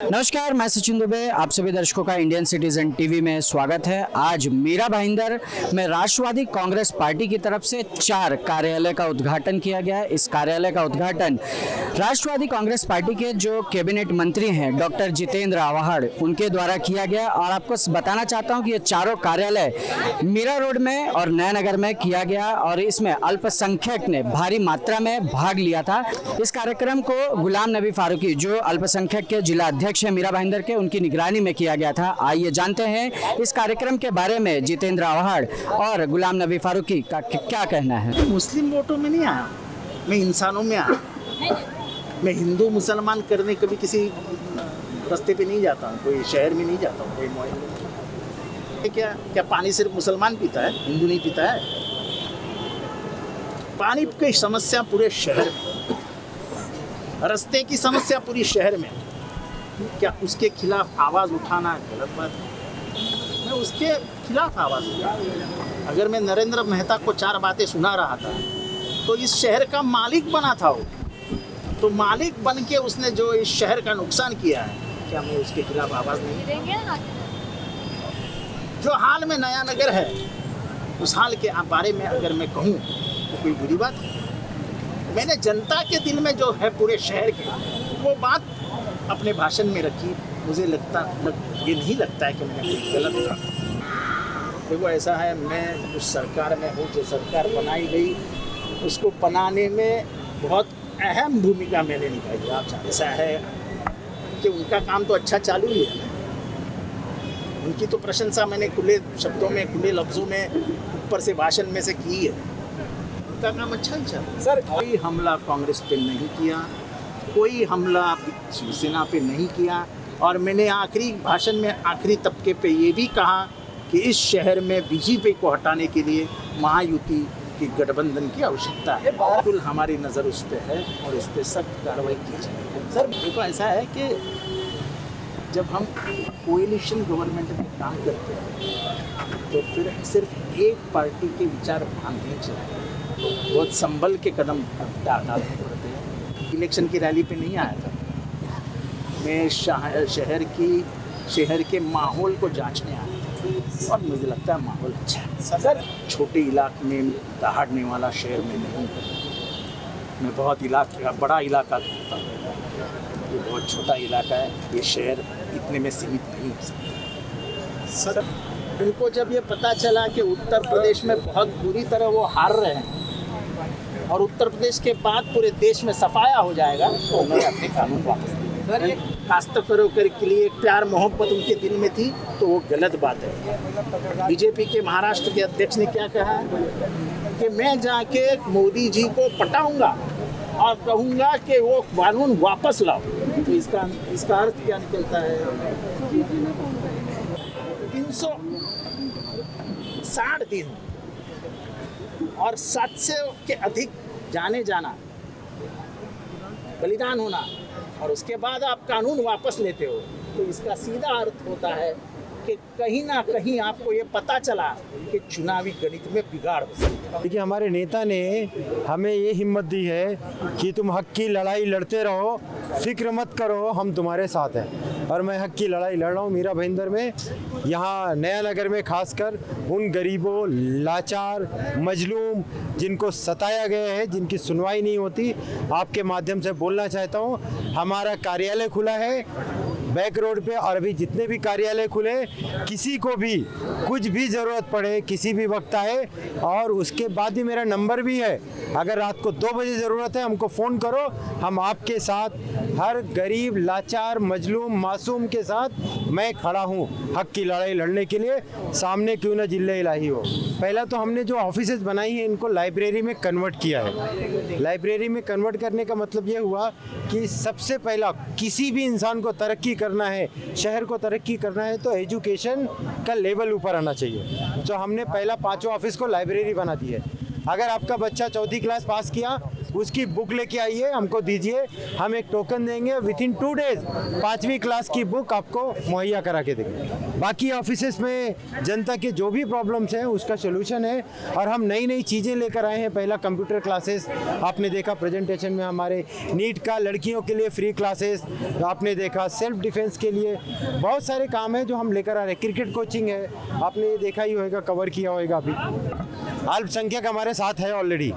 नमस्कार, मैं सचिन दुबे। आप सभी दर्शकों का इंडियन सिटीजन टीवी में स्वागत है। आज मीरा भाईंदर में राष्ट्रवादी कांग्रेस पार्टी की तरफ से 4 कार्यालय का उद्घाटन किया गया है। इस कार्यालय का उद्घाटन राष्ट्रवादी कांग्रेस पार्टी के जो कैबिनेट मंत्री हैं डॉक्टर जितेंद्र आव्हाड उनके द्वारा किया गया। और आपको बताना चाहता हूं कि ये चारों कार्यालय मीरा रोड में और नयानगर में किया गया और इसमें अल्पसंख्यक ने भारी मात्रा में भाग लिया था। इस कार्यक्रम को गुलाम नबी फारूकी जो अल्पसंख्यक के जिला अध्यक्ष है मीरा भाईंदर के, उनकी निगरानी में किया गया था। आइए जानते हैं इस कार्यक्रम के बारे में जितेंद्र आव्हाड और गुलाम नबी फारूकी का क्या कहना है। मुस्लिम वोटों में नहीं आया, मैं इंसानों में आया। मैं हिंदू मुसलमान करने कभी किसी रास्ते पे नहीं जाता हूँ, कोई शहर में नहीं जाता हूँ, कोई मोहल्ले। क्या पानी सिर्फ मुसलमान पीता है, हिंदू नहीं पीता है? पानी की समस्या पूरे शहर में, रास्ते की समस्या पूरी शहर में, क्या उसके खिलाफ आवाज़ उठाना गलत बात है? मैं उसके खिलाफ आवाज़ उठा। अगर मैं नरेंद्र मेहता को 4 बातें सुना रहा था तो इस शहर का मालिक बना था वो, तो मालिक बन के उसने जो इस शहर का नुकसान किया है, क्या मैं उसके खिलाफ आवाज़ नहीं देंगे? जो हाल में नया नगर है उस हाल के बारे में अगर मैं कहूँ तो कोई बुरी बात है? मैंने जनता के दिल में जो है पूरे शहर के, वो बात अपने भाषण में रखी। मुझे ये नहीं लगता है कि मैंने कोई गलत कहा। देखो ऐसा है, मैं उस सरकार में हूँ, जो सरकार बनाई गई उसको बनाने में बहुत अहम भूमिका मैंने निभाई। आप ऐसा है कि उनका काम तो अच्छा चालू ही है, उनकी तो प्रशंसा मैंने खुले शब्दों में, खुले लफ्ज़ों में, ऊपर से भाषण में से की है। उनका काम अच्छा ही चला। सर, कोई हमला कांग्रेस पे नहीं किया, कोई हमला शिवसेना पे नहीं किया। और मैंने आखिरी भाषण में आखिरी तबके पे ये भी कहा कि इस शहर में बीजेपी को हटाने के लिए महायुति की गठबंधन की आवश्यकता है। बिल्कुल हमारी नज़र उस पर है और इस पर सख्त कार्रवाई की जाए। सर देखो ऐसा है कि जब हम कोएलिशन गवर्नमेंट में काम करते हैं तो फिर सिर्फ एक पार्टी के विचार भाग नहीं चलाए, बहुत संभल के कदम डालने पड़ते हैं। इलेक्शन की रैली पे नहीं आया था मैं, शहर के माहौल को जांचने आया था और मुझे लगता है माहौल अच्छा है। सर छोटे इलाके में दहाड़ने वाला शहर में नहीं, मैं बहुत बड़ा इलाका घूमता हूँ, ये बहुत छोटा इलाका है, ये शहर इतने में सीमित नहीं हो सकता। सर उनको जब ये पता चला कि उत्तर प्रदेश में बहुत बुरी तरह वो हार रहे हैं और उत्तर प्रदेश के बाद पूरे देश में सफाया हो जाएगा, तो उन्होंने अपने कानून वापस दिए। काश्तकारों के लिए प्यार मोहब्बत उनके दिल में थी, तो वो गलत बात है। बीजेपी के महाराष्ट्र के अध्यक्ष ने क्या कहा कि मैं जाके मोदी जी को पटाऊंगा और कहूँगा कि वो कानून वापस लाओ। तो इसका अर्थ क्या निकलता है? 360 दिन और 700 के अधिक जाना बलिदान होना और उसके बाद आप कानून वापस लेते हो, तो इसका सीधा अर्थ होता है कि कहीं ना कहीं आपको ये पता चला कि चुनावी गणित में बिगाड़ हो सकता है। देखिए, हमारे नेता ने हमें ये हिम्मत दी है कि तुम हक की लड़ाई लड़ते रहो, फिक्र मत करो, हम तुम्हारे साथ हैं। और मैं हक की लड़ाई लड़ रहा हूँ मीरा भाईंदर में, यहाँ नया नगर में, खासकर उन गरीबों, लाचार, मजलूम जिनको सताया गया है, जिनकी सुनवाई नहीं होती। आपके माध्यम से बोलना चाहता हूँ, हमारा कार्यालय खुला है बैक रोड पे, और अभी जितने भी कार्यालय खुले, किसी को भी कुछ भी ज़रूरत पड़े किसी भी वक्त आए। और उसके बाद ही मेरा नंबर भी है, अगर रात को 2 बजे ज़रूरत है हमको फ़ोन करो, हम आपके साथ, हर गरीब, लाचार, मजलूम, मासूम के साथ मैं खड़ा हूँ हक की लड़ाई लड़ने के लिए, सामने क्यों ना जिले इलाही हो। पहला तो हमने जो ऑफिसेज बनाई हैं इनको लाइब्रेरी में कन्वर्ट किया है। लाइब्रेरी में कन्वर्ट करने का मतलब ये हुआ कि सबसे पहला किसी भी इंसान को तरक्की करना है, शहर को तरक्की करना है, तो एजुकेशन का लेवल ऊपर आना चाहिए। तो हमने पहला 5वां ऑफिस को लाइब्रेरी बना दी है। अगर आपका बच्चा 4th क्लास पास किया उसकी बुक लेके आइए, हमको दीजिए, हम एक टोकन देंगे, विद इन 2 डेज 5वीं क्लास की बुक आपको मुहैया करा के देंगे। बाकी ऑफिसेस में जनता के जो भी प्रॉब्लम्स हैं उसका सोल्यूशन है, और हम नई नई चीज़ें लेकर आए हैं। पहला कंप्यूटर क्लासेस आपने देखा प्रेजेंटेशन में, हमारे नीट का लड़कियों के लिए फ्री क्लासेस आपने देखा, सेल्फ डिफेंस के लिए बहुत सारे काम हैं जो हम लेकर आ रहे हैं। क्रिकेट कोचिंग है, आपने देखा ही होगा, कवर किया होगा अभी। अल्पसंख्यक हमारे साथ है ऑलरेडी,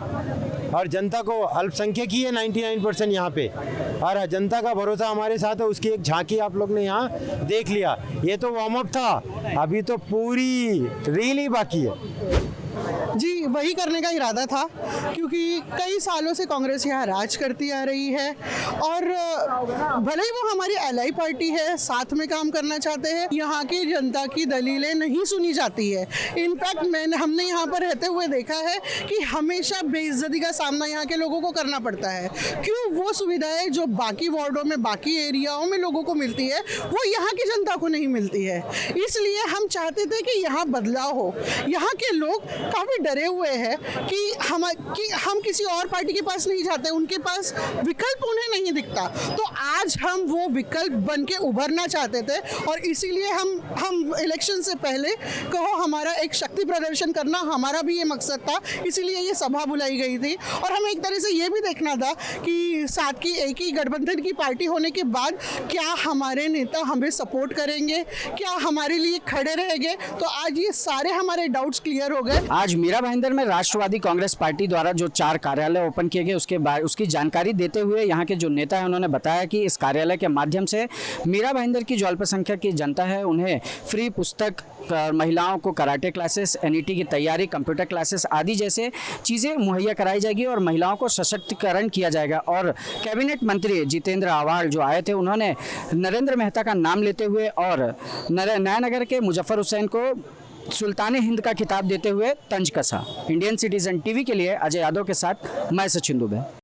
और जनता को अल्पसंख्यक ही है 99% यहाँ पे, और जनता का भरोसा हमारे साथ है। उसकी एक झांकी आप लोग ने यहाँ देख लिया। ये तो वार्म अप था, अभी तो पूरी रील ही बाकी है। जी, वही करने का इरादा था, क्योंकि कई सालों से कांग्रेस यहाँ राज करती आ रही है, और भले ही वो हमारी एलआई पार्टी है, साथ में काम करना चाहते हैं, यहाँ की जनता की दलीलें नहीं सुनी जाती है। इनफैक्ट हमने यहाँ पर रहते हुए देखा है कि हमेशा बेइज्जती का सामना यहाँ के लोगों को करना पड़ता है। क्यों? वो सुविधाएं जो बाकी वार्डों में, बाकी एरियाओं में लोगों को मिलती है, वो यहाँ की जनता को नहीं मिलती है। इसलिए हम चाहते थे कि यहाँ बदलाव हो। यहाँ के लोग काफ़ी डरे हुए हैं कि हम किसी और पार्टी के पास नहीं जाते, उनके पास विकल्प उन्हें नहीं दिखता। तो आज हम वो विकल्प बन के उभरना चाहते थे, और इसीलिए हम इलेक्शन से पहले कहो हमारा एक शक्ति प्रदर्शन करना हमारा भी ये मकसद था, इसीलिए ये सभा बुलाई गई थी। और हमें एक तरह से ये भी देखना था कि साथ की एक ही गठबंधन की पार्टी होने के बाद क्या हमारे नेता हमें सपोर्ट करेंगे, क्या हमारे लिए खड़े रहेंगे। तो आज ये सारे हमारे डाउट्स क्लियर हो गए। आज मीरा भाईंदर में राष्ट्रवादी कांग्रेस पार्टी द्वारा जो 4 कार्यालय ओपन किए गए उसकी जानकारी देते हुए यहाँ के जो नेता हैं उन्होंने बताया कि इस कार्यालय के माध्यम से मीरा भाईंदर की जो अल्पसंख्यक की जनता है उन्हें फ्री पुस्तक, महिलाओं को कराटे क्लासेस, एनईटी की तैयारी, कंप्यूटर क्लासेस आदि जैसे चीज़ें मुहैया कराई जाएगी और महिलाओं को सशक्तिकरण किया जाएगा। और कैबिनेट मंत्री जितेंद्र आव्हाड जो आए थे उन्होंने नरेंद्र मेहता का नाम लेते हुए और नयानगर के मुजफ्फर हुसैन को सुल्तान हिंद का खिताब देते हुए तंज कसा। इंडियन सिटीजन टीवी के लिए अजय यादव के साथ मैं सचिन दुबे।